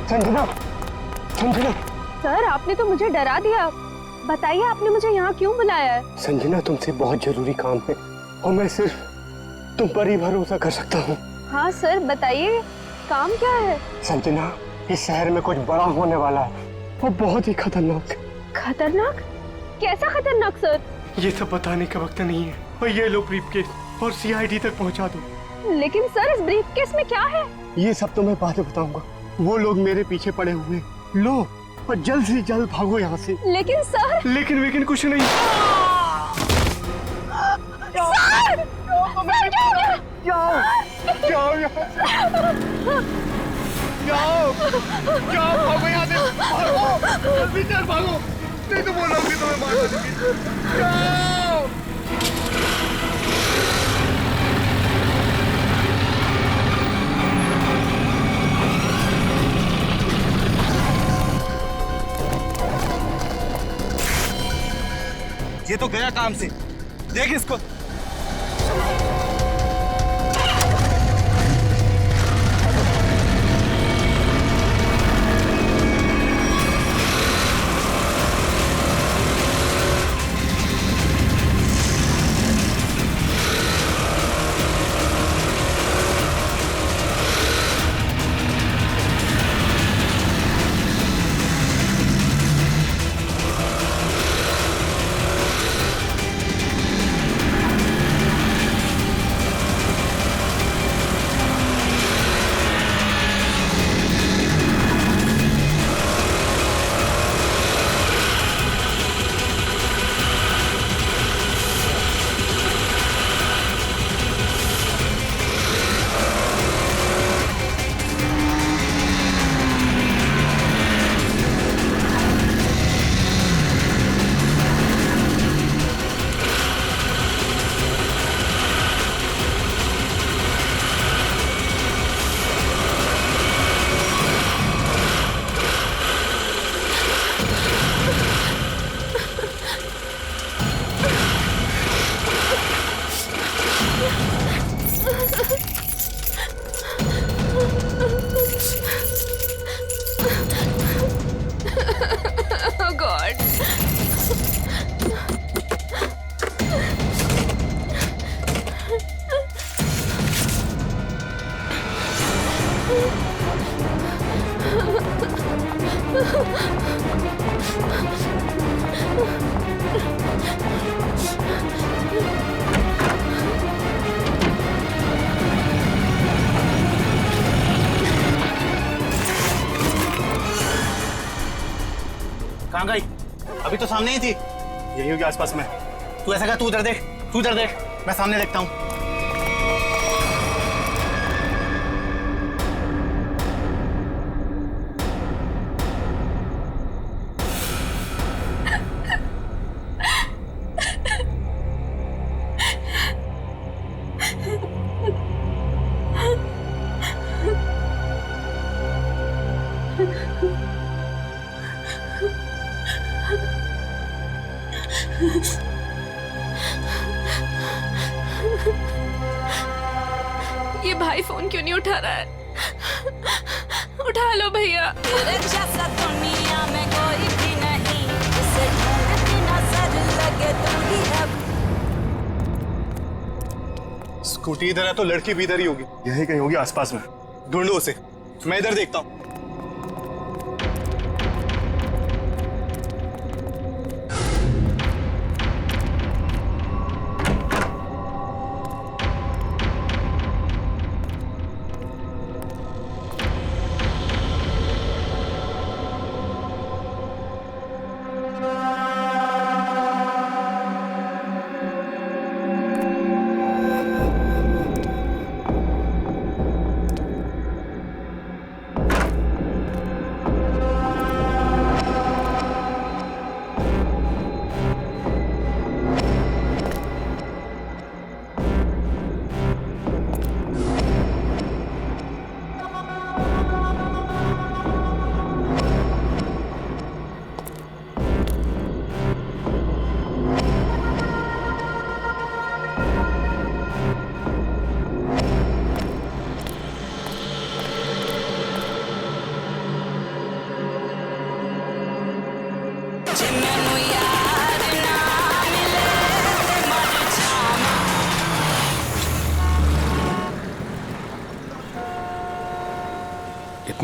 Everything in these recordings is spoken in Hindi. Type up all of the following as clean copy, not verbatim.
संजना, संजना। सर आपने तो मुझे डरा दिया। बताइए आपने मुझे यहाँ क्यों बुलाया है? संजना तुमसे बहुत जरूरी काम है और मैं सिर्फ तुम पर ही भरोसा कर सकता हूँ। हाँ सर बताइए, काम क्या है? संजना, इस शहर में कुछ बड़ा होने वाला है और बहुत ही खतरनाक। खतरनाक? कैसा खतरनाक सर? ये सब बताने का वक्त नहीं है और ये लो ब्रीफकेस और सीआईडी तक पहुंचा दो। लेकिन सर इस ब्रीफकेस में क्या है? ये सब तो मैं बाद में बताऊंगा। वो लोग मेरे पीछे पड़े हुए। लो और जल्द से जल्द भागो यहाँ से। लेकिन सर। लेकिन कुछ नहीं। सर! सर क्या हो गया? जाओ भागो यहाँ से, भागो जल्दी चल भागो, नहीं तो वो लोग भी तुम्हें मार देंगे। जाओ। ये तो गया काम से, देख इसको। Oh God. कहाँ गई? अभी तो सामने ही थी। यही होगी आसपास में। तू ऐसा कर, तू उधर देख, तू उधर देख, मैं सामने देखता हूँ। ये भाई फोन क्यों नहीं उठा रहा है? उठा लो भैया। जैसा दुनिया में कोई भी नहीं, जिसे ढूंढती नजर लगे तुम ही अब। स्कूटी इधर है तो लड़की भी इधर ही होगी। यही कहीं होगी आसपास में। ढूंढो उसे, मैं इधर देखता हूँ।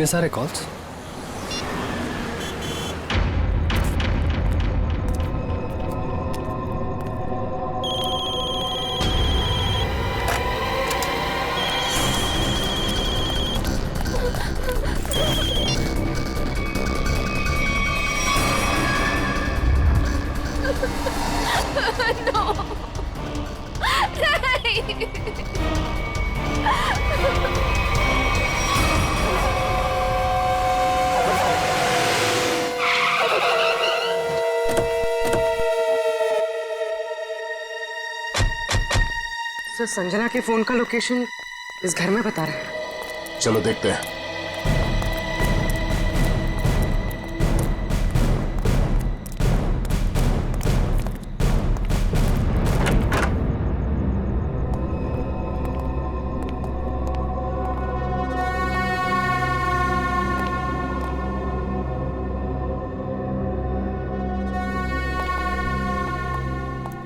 इतने सारे कॉल्स? सर, संजना के फोन का लोकेशन इस घर में बता रहा है। चलो देखते हैं।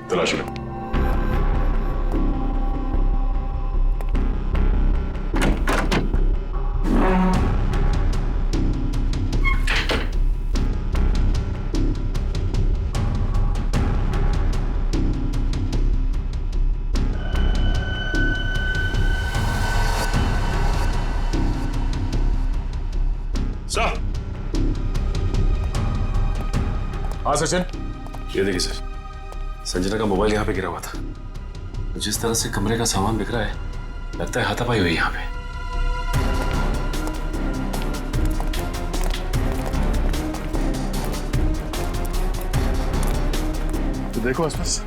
तलाश लो। सर, हाँ सचिन। ये देखिए सर, संजना का मोबाइल यहाँ पे गिरा हुआ था। जिस तरह से कमरे का सामान बिखरा है, लगता है हाथापाई हुई यहाँ पे। तो देखो आसपास।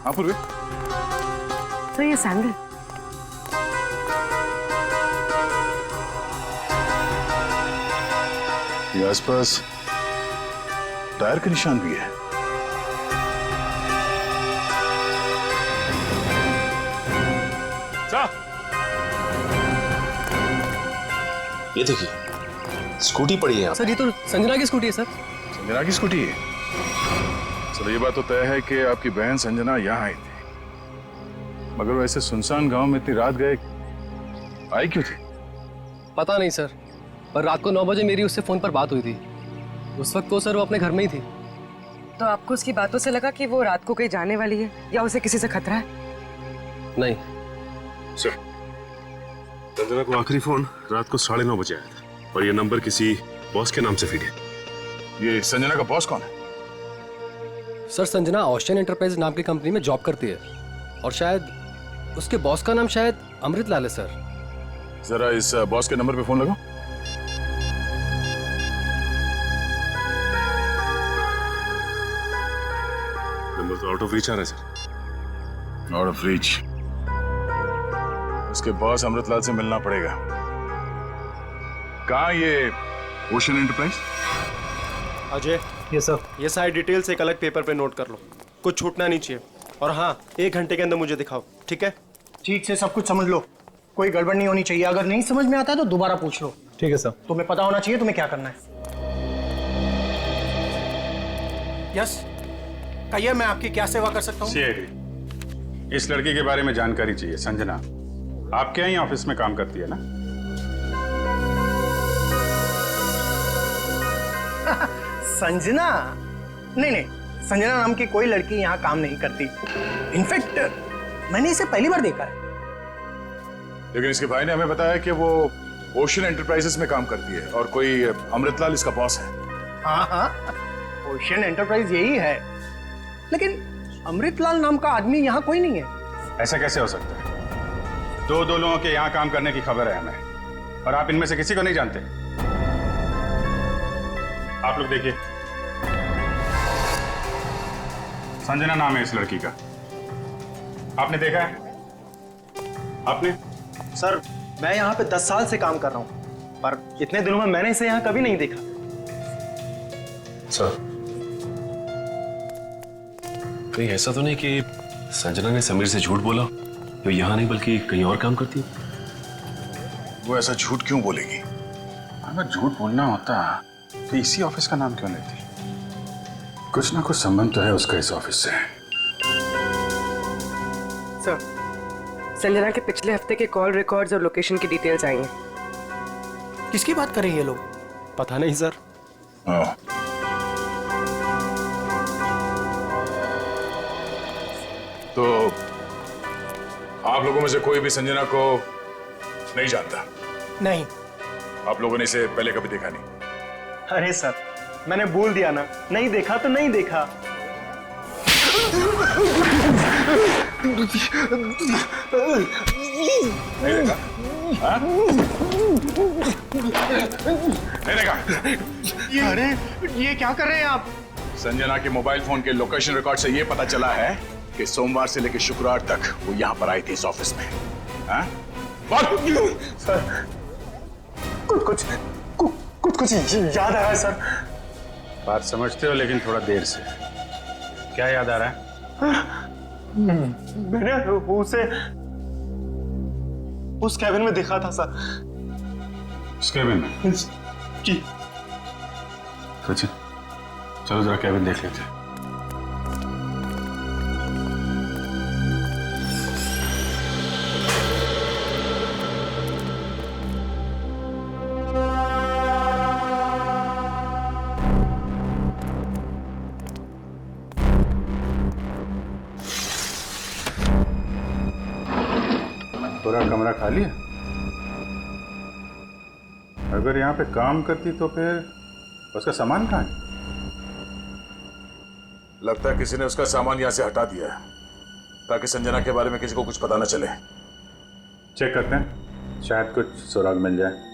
हाँ पूर्वी। सर, ये सैंडल। ये आसपास टायर के निशान भी है। सर, ये देखिए, स्कूटी पड़ी है यहाँ। सर, ये तो संजना की स्कूटी है सर। संजना की स्कूटी है? चलो ये बात तो तय है कि आपकी बहन संजना यहाँ आई थी, मगर वैसे सुनसान गांव में इतनी रात गए आई क्यों थी? पता नहीं सर, पर रात को 9 बजे मेरी उससे फोन पर बात हुई थी। उस वक्त तो सर वो अपने घर में ही थी। तो आपको उसकी बातों से लगा कि वो रात को कहीं जाने वाली है या उसे किसी से खतरा है? नहीं सर, संजना को आखिरी फोन रात को 9:30 बजे आया था और ये नंबर किसी बॉस के नाम से फीड है। ये संजना का बॉस कौन है? सर, संजना ऑस्टिन एंटरप्राइज नाम की कंपनी में जॉब करती है और शायद उसके बॉस का नाम शायद अमृत लाल है सर। जरा इस बॉस के नंबर पे फोन लगाओ। नंबर तो आउट ऑफ रीच आ रहा है सर। Out of reach? उसके बॉस अमृतलाल से मिलना पड़ेगा। कहाँ ये ओशन एंटरप्राइज? अजय, ये सर, ये सारी डिटेल्स एक अलग पेपर पे नोट कर लो, कुछ छूटना नहीं चाहिए। और हाँ, 1 घंटे के अंदर मुझे दिखाओ, ठीक है? ठीक से सब कुछ समझ लो, कोई गड़बड़ नहीं होनी चाहिए। अगर नहीं समझ में आता है तो दोबारा पूछ लो। ठीक है सर। तुम्हें पता होना चाहिए तुम्हें क्या करना है। यस, कहिए, मैं आपकी क्या सेवा कर सकता हूँ? सीआईडी, इस लड़की के बारे में जानकारी चाहिए। संजना आपके यहाँ ऑफिस में काम करती है ना? संजना? नहीं, संजना नाम की कोई लड़की यहाँ काम नहीं करती। इनफैक्ट मैंने इसे पहली बार देखा है। लेकिन इसके भाई ने हमें बताया कि वो ओशन एंटरप्राइजेस में काम करती है और कोई अमृतलाल इसका बॉस है। हाँ, ओशन एंटरप्राइज यही है, लेकिन अमृतलाल नाम का आदमी यहाँ कोई नहीं है। ऐसा कैसे हो सकता है? दो लोगों के यहाँ काम करने की खबर है हमें, और आप इनमें से किसी को नहीं जानते। आप लोग देखिए, संजना नाम है इस लड़की का। आपने देखा है? आपने? सर, मैं यहाँ पे 10 साल से काम कर रहा हूँ, पर इतने दिनों में मैंने इसे यहाँ कभी नहीं देखा। सर, कहीं ऐसा तो नहीं कि संजना ने समीर से झूठ बोला तो यहाँ नहीं बल्कि कहीं और काम करती है। वो ऐसा झूठ क्यों बोलेगी? अगर झूठ बोलना होता तो इसी ऑफिस का नाम क्यों लेती? कुछ ना कुछ संबंध तो है उसका इस ऑफिस से। सर, संजना के पिछले हफ्ते के कॉल रिकॉर्ड्स और लोकेशन की डिटेल्स आई हैं। किसकी बात कर रहे हैं ये लोग? पता नहीं सर। तो आप लोगों में से कोई भी संजना को नहीं जानता? नहीं। आप लोगों ने इसे पहले कभी देखा नहीं? अरे सर, मैंने बोल दिया ना, नहीं देखा तो नहीं देखा। नहीं देखा? हाँ? नहीं देखा? अरे ये क्या कर रहे हैं आप? संजना के मोबाइल फोन के लोकेशन रिकॉर्ड से ये पता चला है कि सोमवार से लेकर शुक्रवार तक वो यहाँ पर आई थी इस ऑफिस में। हाँ? सर, कुछ याद आ रहा है सर। बात समझते हो लेकिन थोड़ा देर से। क्या याद आ रहा है? मैंने उसे उस कैबिन में देखा था सर। उस कैबिन में? जी। सचिन, चलो जरा कैबिन देख लेते हैं। पूरा कमरा खाली है? अगर यहाँ पे काम करती तो फिर उसका सामान कहाँ है? लगता है किसी ने उसका सामान यहाँ से हटा दिया है ताकि संजना के बारे में किसी को कुछ पता न चले। चेक करते हैं, शायद कुछ सुराग मिल जाए।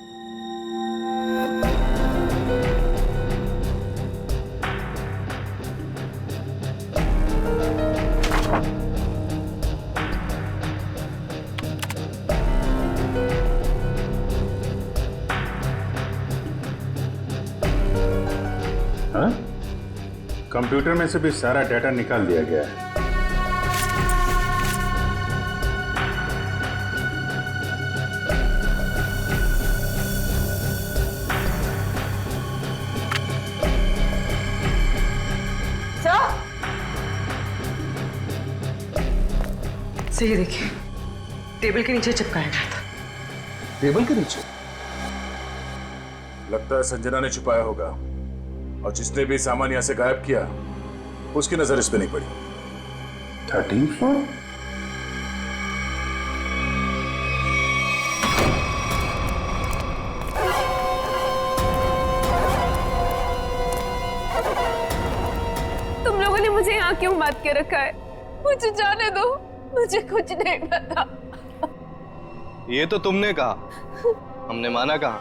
हाँ? कंप्यूटर में से भी सारा डाटा निकाल दिया गया है। सही देखिए, टेबल के नीचे चिपकाया गया था। टेबल के नीचे? लगता है संजना ने छुपाया होगा और जिसने भी सामान यहां से गायब किया उसकी नजर इस पे नहीं पड़ी। 13th floor? तुम लोगों ने मुझे यहाँ क्यों बात के रखा है? मुझे जाने दो, मुझे कुछ नहीं पता। ये तो तुमने कहा, हमने माना कहा।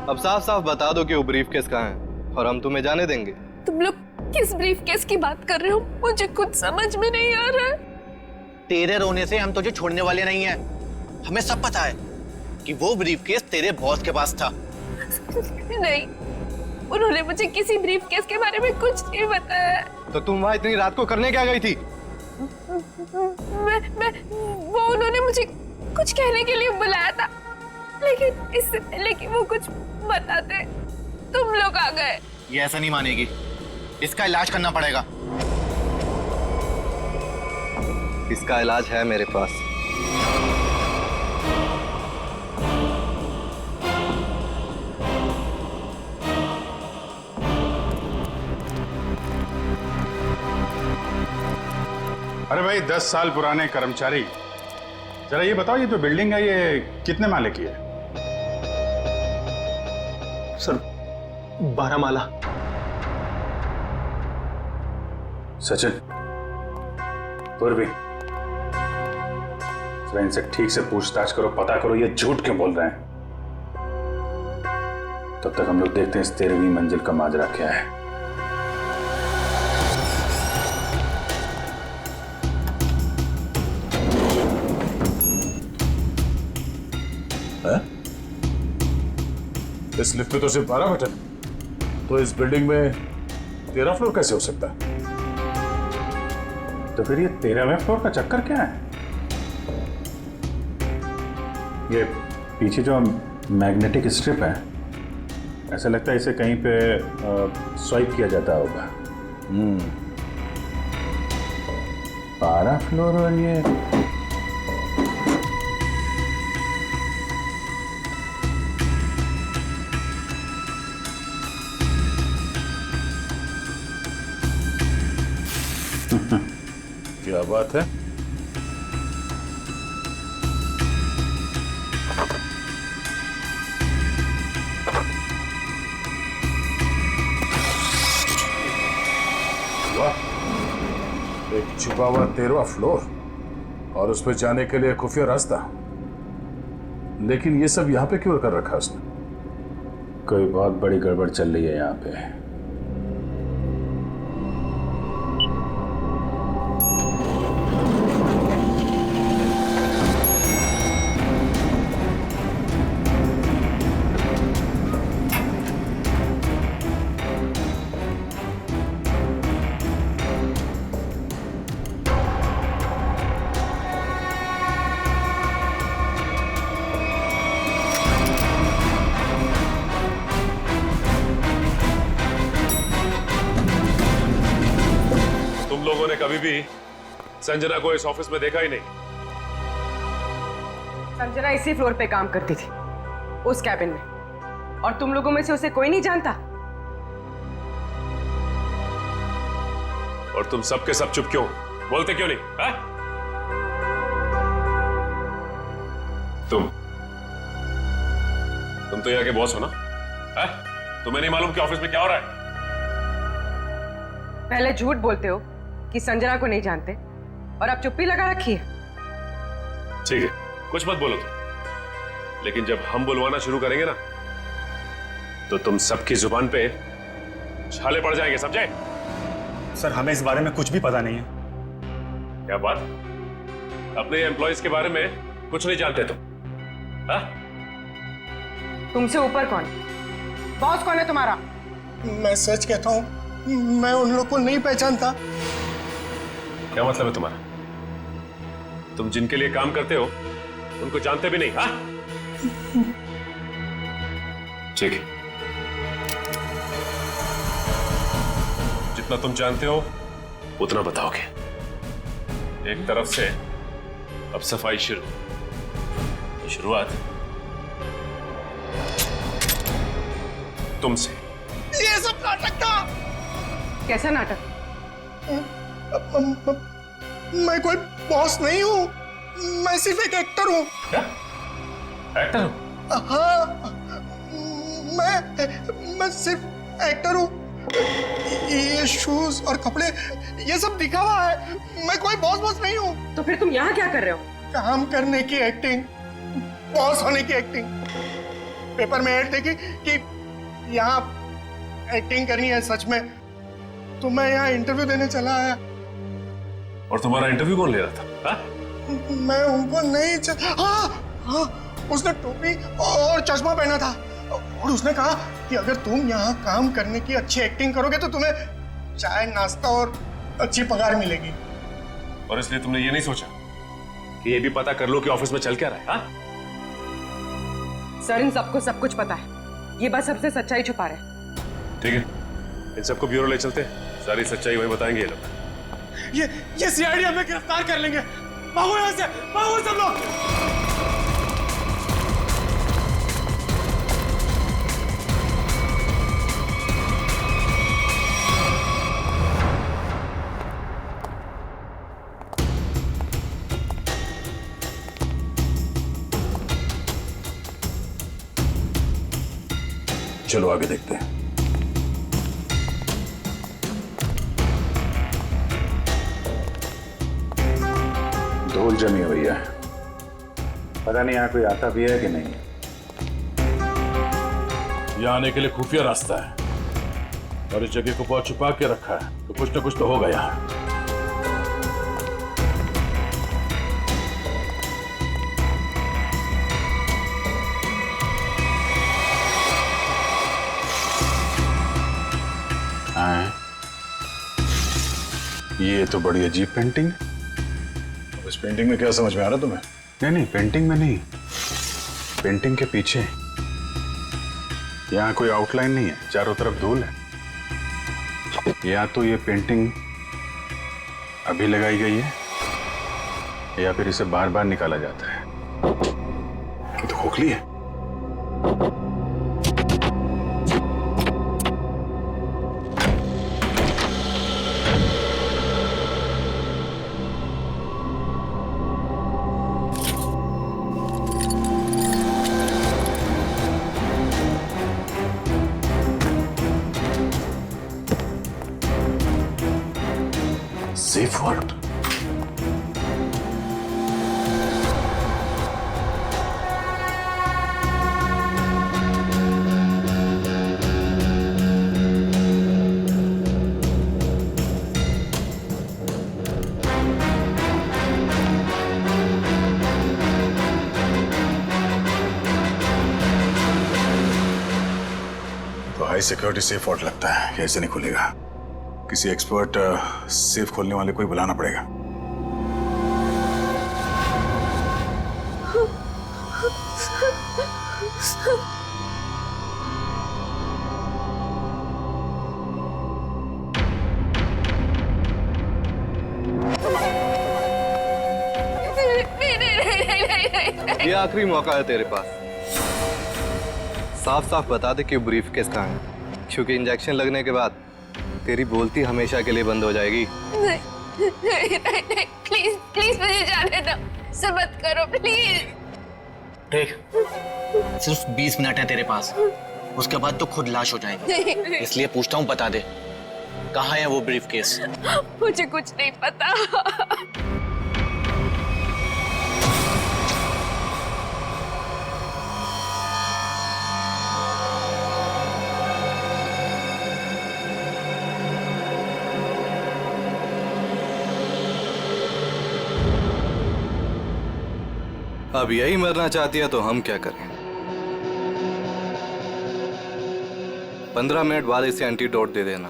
अब साफ साफ बता दो कि वो ब्रीफ केस कहाँ है और हम तुम्हें जाने देंगे। तुम लोग किस ब्रीफ केस की बात कर रहे हो? मुझे कुछ समझ में नहीं आ रहा है। तेरे रोने से हम तुझे छोड़ने वाले नहीं हैं। हमें सब पता है कि वो ब्रीफ केस तेरे बॉस के पास था। नहीं, उन्होंने मुझे किसी ब्रीफ केस के बारे में कुछ नहीं बताया। तो तुम वहां इतनी रात को करने क्या गई थी? वो उन्होंने मुझे कुछ कहने के लिए बुलाया था, लेकिन इससे पहले कि वो कुछ बताते तुम लोग आ गए। ये ऐसा नहीं मानेगी, इसका इलाज करना पड़ेगा। इसका इलाज है मेरे पास। अरे भाई 10 साल पुराने कर्मचारी, जरा ये बताओ, ये जो बिल्डिंग है ये कितने माले की है? सर 12 माला। सचिन, पूर्वी, जरा इनसे ठीक से पूछताछ करो, पता करो ये झूठ क्यों बोल रहे हैं। तब तक हम लोग देखते हैं इस 13वीं मंजिल का माजरा क्या है। इस लिफ्ट में तो सिर्फ 12 बटन, तो इस बिल्डिंग में 13 फ्लोर कैसे हो सकता है? तो फिर ये 13वें फ्लोर का चक्कर क्या है? ये पीछे जो मैग्नेटिक स्ट्रिप है, ऐसा लगता है इसे कहीं पे स्वाइप किया जाता होगा। 12 फ्लोर और ये क्या बात है? एक छुपा हुआ 13वां फ्लोर और उस पर जाने के लिए खुफिया रास्ता। लेकिन ये सब यहाँ पे क्यों कर रखा उसने? कोई बहुत बड़ी गड़बड़ चल रही है यहाँ पे। तुम लोगों ने कभी भी संजना को इस ऑफिस में देखा ही नहीं। संजना इसी फ्लोर पे काम करती थी, उस कैबिन में, और तुम लोगों में से उसे कोई नहीं जानता। और तुम सब के सब चुप क्यों? बोलते क्यों नहीं? है? तुम तो यहाँ के बॉस हो ना? है? तुम्हें नहीं मालूम कि ऑफिस में क्या हो रहा है? पहले झूठ बोलते हो कि संजना को नहीं जानते, और अब चुप्पी लगा रखी है। ठीक है, कुछ मत बोलो तुम, लेकिन जब हम बुलवाना शुरू करेंगे ना, तो तुम सबकी जुबान पे छाले पड़ जाएंगे, समझे? सर, हमें इस बारे में कुछ भी पता नहीं है। क्या बात? अपने एम्प्लॉइज के बारे में कुछ नहीं जानते तुम? हाँ? तुमसे ऊपर कौन? बॉस कौन है तुम्हारा? मैं सच कहता हूँ, मैं उन लोग को नहीं पहचानता। क्या मतलब है तुम्हारा? तुम जिनके लिए काम करते हो उनको जानते भी नहीं? हाँ? ठीक है, जितना तुम जानते हो उतना बताओगे। एक तरफ से अब सफाई शुरुआत तुमसे। ये सब नाटक था। कैसा नाटक? मैं कोई बॉस नहीं हूँ, मैं सिर्फ एक एक्टर हूँ। क्या? एक्टर हो? हाँ, मैं सिर्फ एक्टर हूँ। ये शूज और कपड़े ये सब दिखा हुआ है, मैं कोई बॉस नहीं हूँ। तो फिर तुम यहाँ क्या कर रहे हो? काम करने की एक्टिंग, बॉस होने की एक्टिंग। पेपर में ऐड देखी कि यहाँ एक्टिंग करनी है सच में, तो मैं यहाँ इंटरव्यू देने चला आया। और तुम्हारा इंटरव्यू कौन ले रहा था? हा? मैं उनको नहीं हाँ, उसने टोपी और चश्मा पहना था, और उसने कहा कि अगर तुम यहाँ काम करने की अच्छी एक्टिंग करोगे तो तुम्हें चाय, नाश्ता और अच्छी पगार मिलेगी। और इसलिए तुमने ये नहीं सोचा कि ये भी पता कर लो कि ऑफिस में चल क्या रहा है? हा? सर, इन सबको सब कुछ पता है, ये बस सबसे सच्चाई छुपा रहे हैं। ठीक है, इन सबको ब्यूरो ले चलते हैं, सारी सच्चाई वहीं बताएंगे ये लोग। ये सीआईडी हमें गिरफ्तार कर लेंगे। भागो यहाँ से, भागो सब लोग। चलो आगे देखते हैं। धूल जमी हुई है, पता नहीं यहाँ कोई आता भी है कि नहीं। यहाँ आने के लिए खुफिया रास्ता है और इस जगह को बहुत छुपा के रखा है, तो कुछ ना कुछ तो होगा यहाँ। ये तो बड़ी अजीब पेंटिंग है। अब इस पेंटिंग में क्या समझ में आ रहा तुम्हें? नहीं नहीं, पेंटिंग में नहीं, पेंटिंग के पीछे। यहाँ कोई आउटलाइन नहीं है, चारों तरफ धूल है। या तो ये पेंटिंग अभी लगाई गई है या फिर इसे बार बार निकाला जाता है। ये तो खोखली है। Safe word. तो हाई सिक्योरिटी सेफ वर्ड लगता है, कैसे नहीं खुलेगा? किसी एक्सपर्ट सेफ खोलने वाले को ही बुलाना पड़ेगा। ये आखिरी मौका है तेरे पास। साफ साफ बता दे कि ब्रीफ केस कहाँ है, क्योंकि इंजेक्शन लगने के बाद तेरी बोलती हमेशा के लिए बंद हो जाएगी। नहीं, प्लीज प्लीज मुझे जाने दो, ऐसा मत करो प्लीज। देख, सिर्फ 20 मिनट है तेरे पास, उसके बाद तो खुद लाश हो जाएगी। इसलिए पूछता हूँ, बता दे कहाँ है वो ब्रीफ केस? मुझे कुछ नहीं पता। अब यही मरना चाहती है तो हम क्या करें? 15 मिनट बाद इसे एंटीडोट दे देना,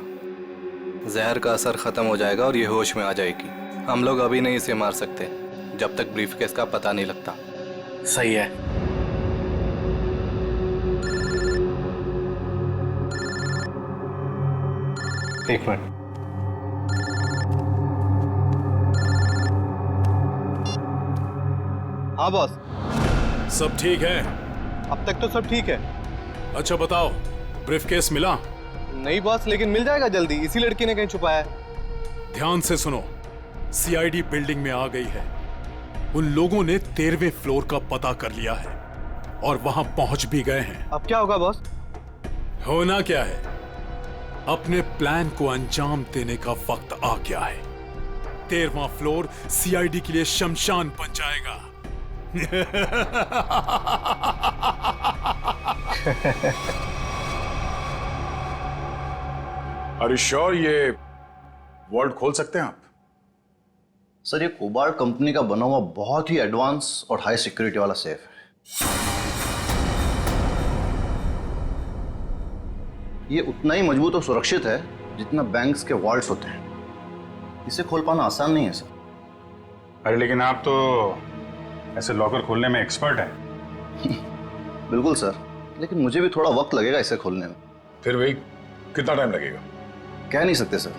जहर का असर खत्म हो जाएगा और ये होश में आ जाएगी। हम लोग अभी नहीं इसे मार सकते जब तक ब्रीफकेस का पता नहीं लगता। सही है। एक मिनट। हाँ बॉस। सब ठीक है? अब तक तो सब ठीक है। अच्छा बताओ, ब्रीफकेस मिला? नहीं बॉस, लेकिन मिल जाएगा जल्दी, इसी लड़की ने कहीं छुपाया है। ध्यान से सुनो, सीआईडी बिल्डिंग में आ गई है। उन लोगों ने 13वें फ्लोर का पता कर लिया है और वहां पहुंच भी गए हैं। अब क्या होगा बॉस? होना क्या है, अपने प्लान को अंजाम देने का वक्त आ गया है। 13वां फ्लोर सीआईडी के लिए शमशान बन जाएगा। Are you sure ये वॉल्ट खोल सकते हैं आप? सर, ये कोबाल्ट कंपनी का बना हुआ बहुत ही एडवांस और हाई सिक्योरिटी वाला सेफ है। ये उतना ही मजबूत और सुरक्षित है जितना बैंक्स के वॉल्ट्स होते हैं। इसे खोल पाना आसान नहीं है सर। अरे लेकिन आप तो ऐसे लॉकर खोलने में एक्सपर्ट हैं। बिल्कुल सर, लेकिन मुझे भी थोड़ा वक्त लगेगा इसे खोलने में। फिर वही कितना टाइम लगेगा? कह नहीं सकते सर,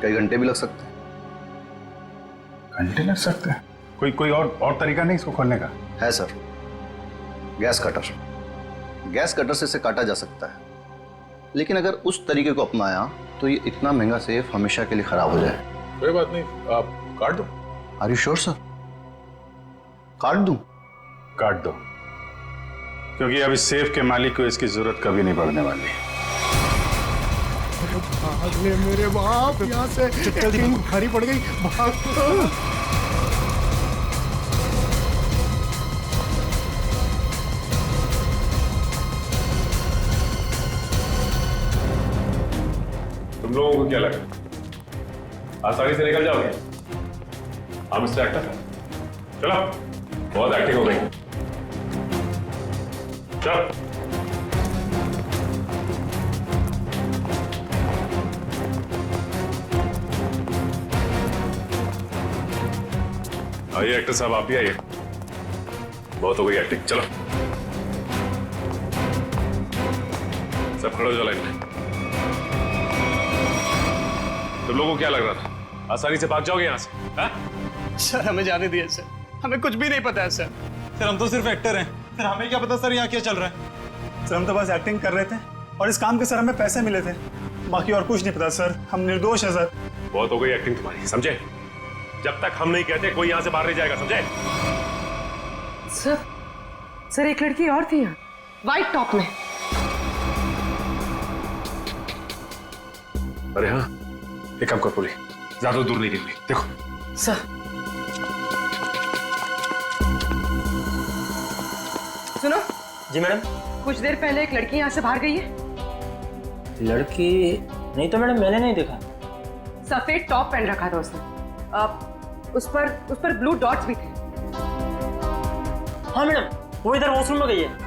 कई घंटे भी लग सकते हैं। घंटे लग सकते हैं? कोई और तरीका नहीं इसको खोलने का? है sir, gas cutter. Gas cutter से इसे काटा जा सकता है, लेकिन अगर उस तरीके को अपनाया तो ये इतना महंगा सेफ हमेशा के लिए खराब हो जाए। कोई बात नहीं, आप काट दो। Are you sure sir? काट दूं? काट दो, क्योंकि अब इस सेफ के मालिक को इसकी जरूरत कभी नहीं पड़ने वाली। भाग ले मेरे बाप, यहाँ से जल्दी भारी पड़ गई, भाग। तुम लोगों को क्या लगा आसानी से निकल जाओगे? हम मिस्टर एक्टर, चलो, बहुत एक्टिंग हो गई, चलो। आइए एक्टर साहब, आप भी आइए। बहुत हो गई एक्टिंग, चलो सब खड़े हो जाओ लाइन में। तुम लोगों को क्या लग रहा था आसानी से भाग जाओगे यहाँ से? हा? सर हमें जाने दिए सर, हमें कुछ भी नहीं पता है सर। सर हम तो सिर्फ एक्टर हैं सर, हमें क्या पता सर यहाँ क्या चल रहा है। सर हम तो बस एक्टिंग कर रहे थे और इस काम के सर हमें पैसे मिले थे, बाकी और कुछ नहीं पता सर। हम निर्दोष हैं सर। बहुत हो गई एक्टिंग तुम्हारी, समझे? जब तक हम नहीं कहते कोई यहाँ से बाहर नहीं जाएगा, समझे? सर एक लड़की और थी यहाँ, व्हाइट टॉप में। अरे हाँ, एक काम कर पूरी, ज्यादा दूर नहीं निकली, देखो। सर सुनो। जी मैडम। कुछ देर पहले एक लड़की यहाँ से बाहर गई है। लड़की नहीं तो मैडम, मैंने नहीं देखा। सफेद टॉप पहन रखा था उसने, उस पर ब्लू डॉट्स भी थे। हाँ मैडम, वो इधर वॉशरूम में गई है।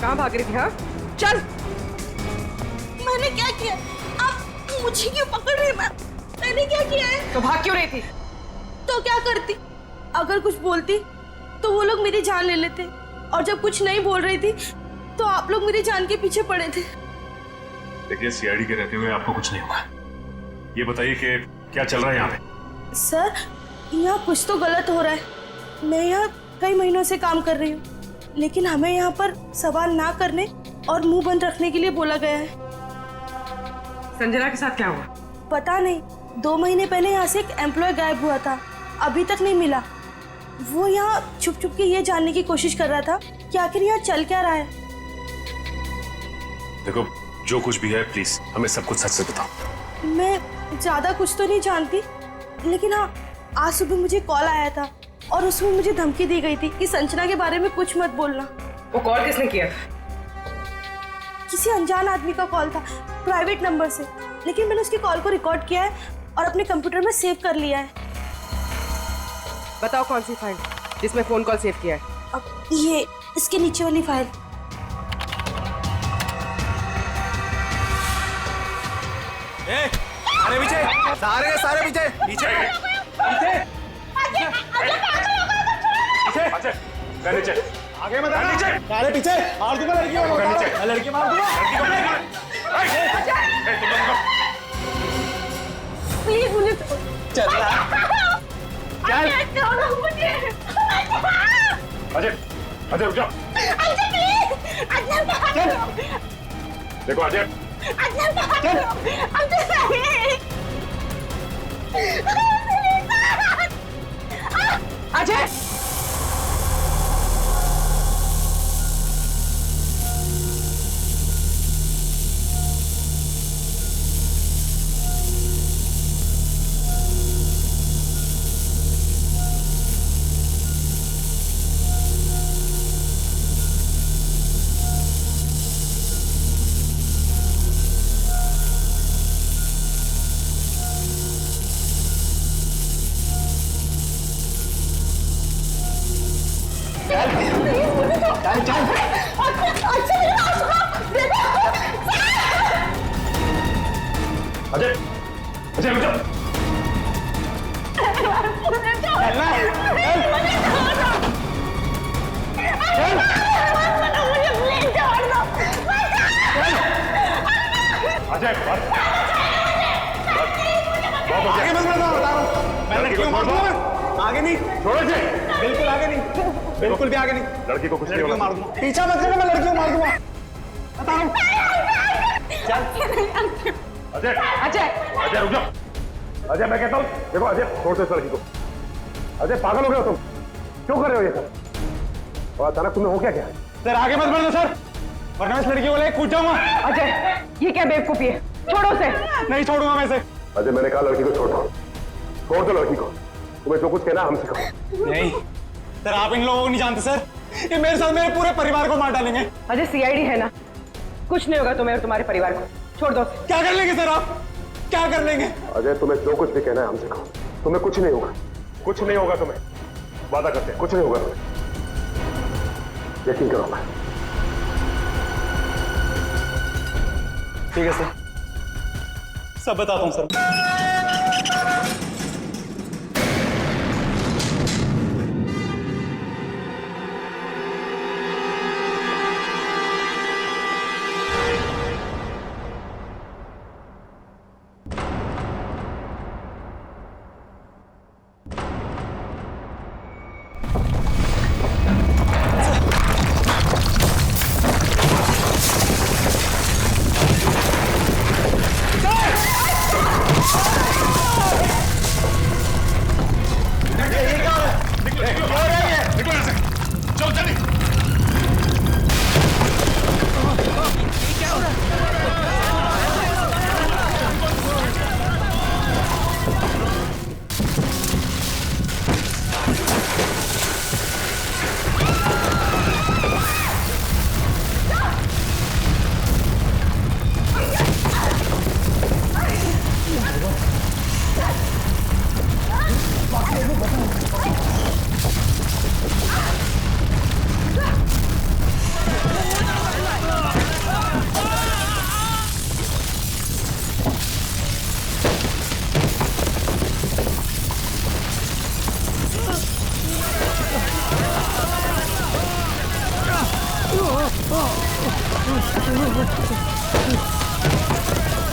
कहाँ भाग रही थी? हाँ चल। मैंने क्या किया? आप मुझे क्यों पकड़ रहे हैं? मैंने क्या किया है? तो भाग क्यों रही थी? तो क्या करती? अगर कुछ बोलती तो वो लोग मेरी जान ले लेते, और जब कुछ नहीं बोल रही थी तो आप लोग मेरी जान के पीछे पड़े थे। देखिए सीआईडी के रहते हुए आपको कुछ नहीं होगा। ये बताइए कि क्या चल रहा है यहाँ पे? सर यहाँ कुछ तो गलत हो रहा है। मैं यहाँ कई महीनों से काम कर रही हूँ, लेकिन हमें यहाँ पर सवाल ना करने और मुंह बंद रखने के लिए बोला गया है। संजना के साथ क्या हुआ? पता नहीं, 2 महीने पहले यहाँ से एक एम्प्लॉय गायब हुआ था, अभी तक नहीं मिला। वो यहाँ छुप छुप के ये जानने की कोशिश कर रहा था कि आखिर यहाँ चल क्या रहा है। देखो जो कुछ भी है प्लीज हमें सब कुछ सच से बताओ। मैं ज्यादा कुछ तो नहीं जानती, लेकिन हाँ आज सुबह मुझे कॉल आया था और उसमें मुझे धमकी दी गई थी कि संजना के बारे में कुछ मत बोलना। वो कॉल किसने किया? किसी अनजान आदमी का कॉल था, प्राइवेट नंबर से, लेकिन मैंने उसकी कॉल को रिकॉर्ड किया है और अपने कंप्यूटर में सेव कर लिया है। बताओ कौन सी फाइल जिसमें फोन कॉल सेव किया है? अब ये इसके नीचे वाली फाइल। सारे पीछे, सारे पीछे, पीछे, नीचे नीचे आगे मत आना, नीचे, सारे पीछे, मार दूंगा लड़की को, लड़की मार दूंगा। प्लीज मुझे चल अजय अजय रुक जाओ। देखो अजय अजय अजय अजय रुक जाओ। अजय आगे मत बढ़ो, बता रहा हूँ। मैं लड़की को मार दूंगा। आगे नहीं, छोड़ो जी, बिल्कुल आगे नहीं, बिल्कुल भी आगे नहीं। लड़की को कुछ नहीं होगा। मार दूंगा, पीछा मत करना, मैं लड़की को मार दूंगा, बता रहा हूँ। अजय अजय अजय रुक जाओ। अजय मैं कहता हूँ देखो अजय छोड़ दो इस लड़की को। अजय पागल हो गए हो तुम, क्यों कर रहे हो ये सब? और अचानक तुम्हें हो क्या है? सर आगे मत बढ़ो सर, वरना इस लड़की को लेकर कूद जाऊंगा। अजय ये क्या बेवकूफी है? छोड़ो उसे। नहीं छोड़ूंगा मैं इसे, अजय मैंने कहा लड़की को छोड़ दो, छोड़ दो लड़की को। तुम्हें जो कुछ कहना हमसे कहो। नहीं सर, आप इन लोगों को नहीं जानते सर, ये मेरे साथ मेरे पूरे परिवार को मार डालेंगे। अजय सीआईडी है ना, कुछ नहीं होगा तुम्हें और तुम्हारे परिवार को, छोड़ दो। क्या कर लेंगे सर आप, क्या कर लेंगे? अजय तुम्हें जो कुछ भी कहना है हमसे कहो, तुम्हें कुछ नहीं होगा, कुछ नहीं होगा तुम्हें, वादा करते हैं कुछ नहीं होगा तुम्हें, यकीन करो। मैं ठीक है सर, सब बताता हूँ सर।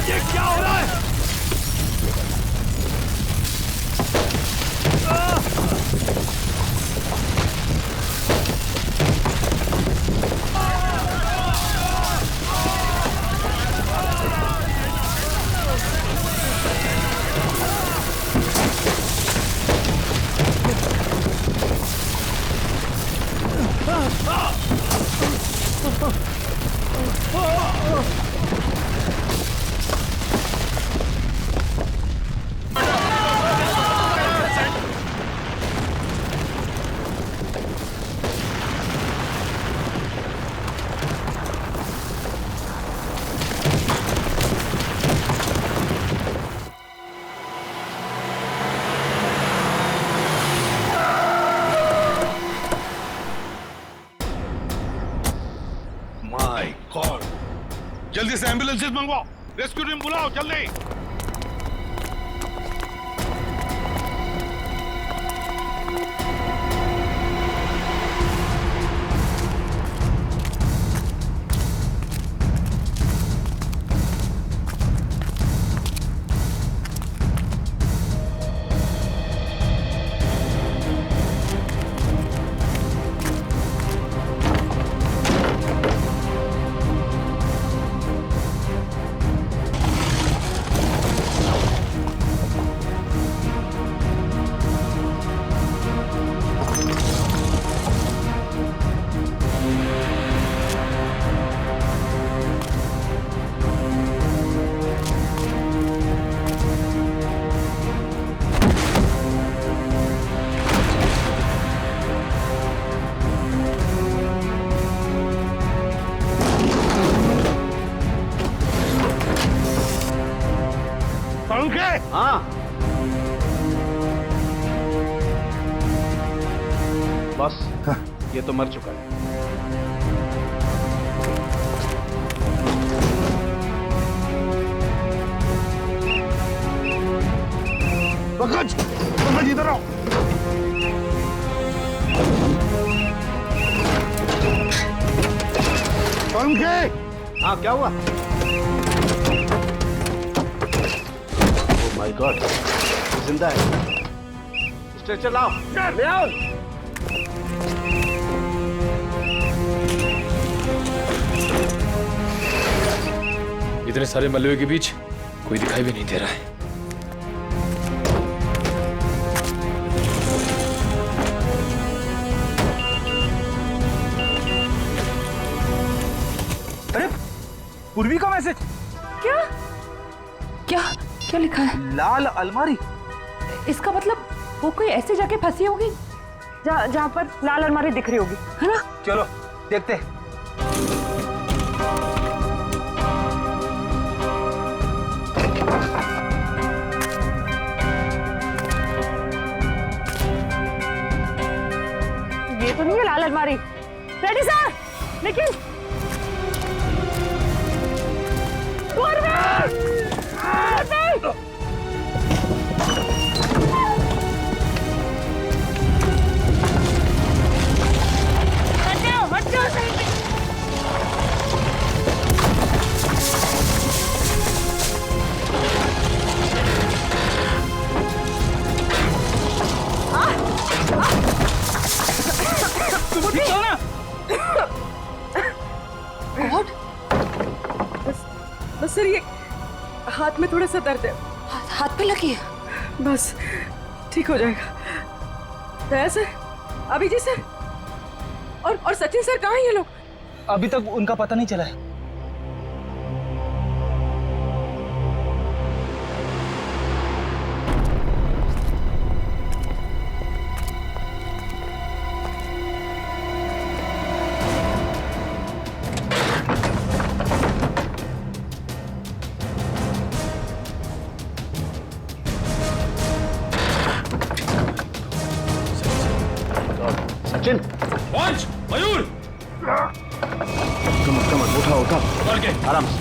ये क्या हो रहा है? माय गॉड, जल्दी से एम्बुलेंसेस मंगवाओ, रेस्क्यू टीम बुलाओ जल्दी। हाँ बस, ये तो मर चुका है। पंकज इधर आओ। हाँ क्या हुआ? माय गॉड, जिंदा है। स्ट्रेचर लाओ, ले आओ। इतने सारे मलबे के बीच कोई दिखाई भी नहीं दे रहा है। अरे पूर्वी का मैसेज। क्या क्या क्या लिखा है? लाल अलमारी? इसका मतलब वो कोई ऐसी जगह फंसी होगी जहाँ पर लाल अलमारी दिख रही होगी, है ना? चलो देखते हैं। ये तो नहीं है लाल अलमारी। रेडी सर, लेकिन गॉड, बस सर ये हाथ में थोड़ा सा दर्द है। हाथ पे लगी है? बस ठीक हो जाएगा। दया सर, अभिजीत सर और सचिन सर कहाँ हैं ये लोग? अभी तक उनका पता नहीं चला है। सचिन, पंच, मयूर, कमर उठा उठा, संभाल के, आराम से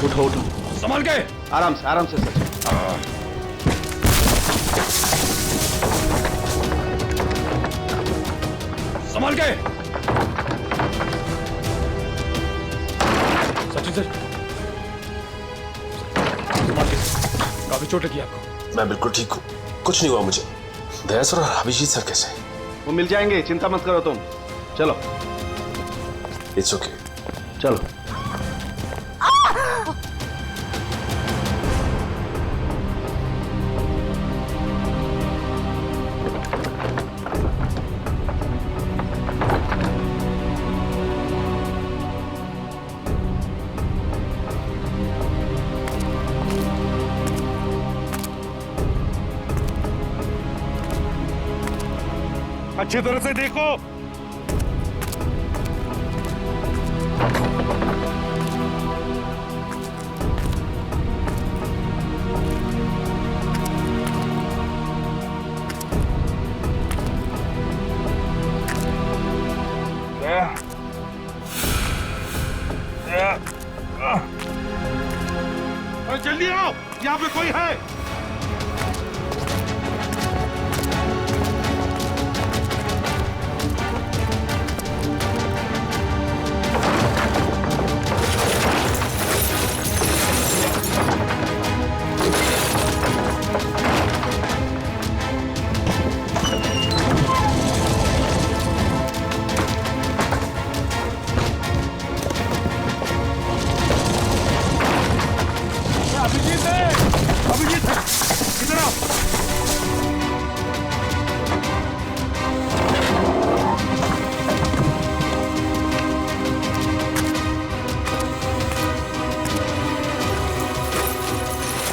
उठो उठो, संभाल के, आराम से सचिन। संभाल के। सचिन सर, संभाल के, काफी चोट लगी आपको। मैं बिल्कुल ठीक हूँ, कुछ नहीं हुआ मुझे। दया सर और अभिजीत सर कैसे? वो मिल जाएंगे, चिंता मत करो तुम। चलो। It's okay. चलो। अच्छी तरह से देखो। जल्दी आओ, यहाँ पे कोई है। अभिजीत, इधर आओ।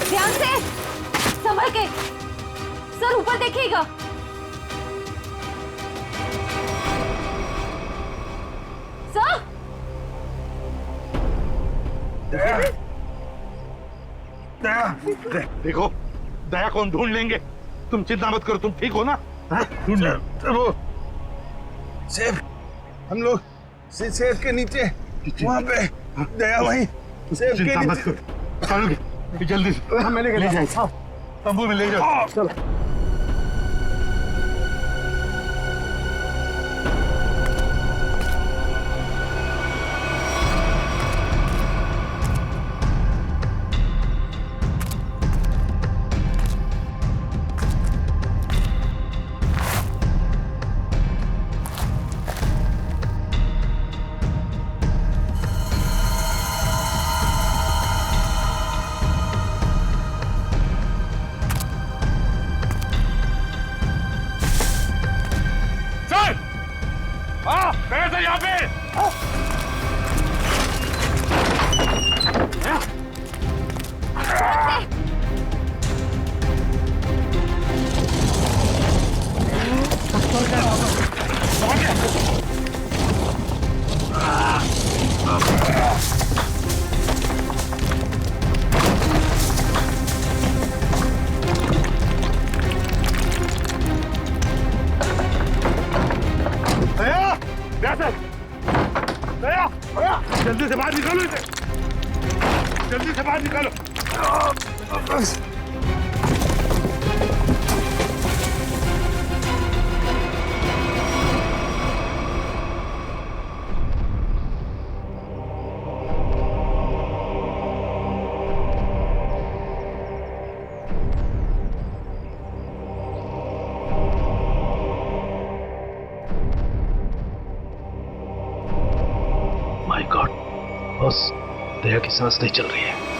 ध्यान से, संभल के। सर ऊपर देखिएगा। सर, देखो, दया को हम ढूंढ लेंगे, तुम चिंता मत करो। तुम ठीक हो ना? ढूंढ वो सेफ, हम लोग सेफ के नीचे वहाँ पे दया वहीं सेफ के चिंता मत नीचे। करो, चलो जल्दी से मैं लेके ले जाऊँ। जाओ, तंबू में ले जाओ। चलो। यहाँ पे दया, दया सर, दया, दया, जल्दी से बाहर निकालो इसे, जल्दी से बाहर निकालो। माय गॉड बॉस, दया की सांस नहीं चल रही है।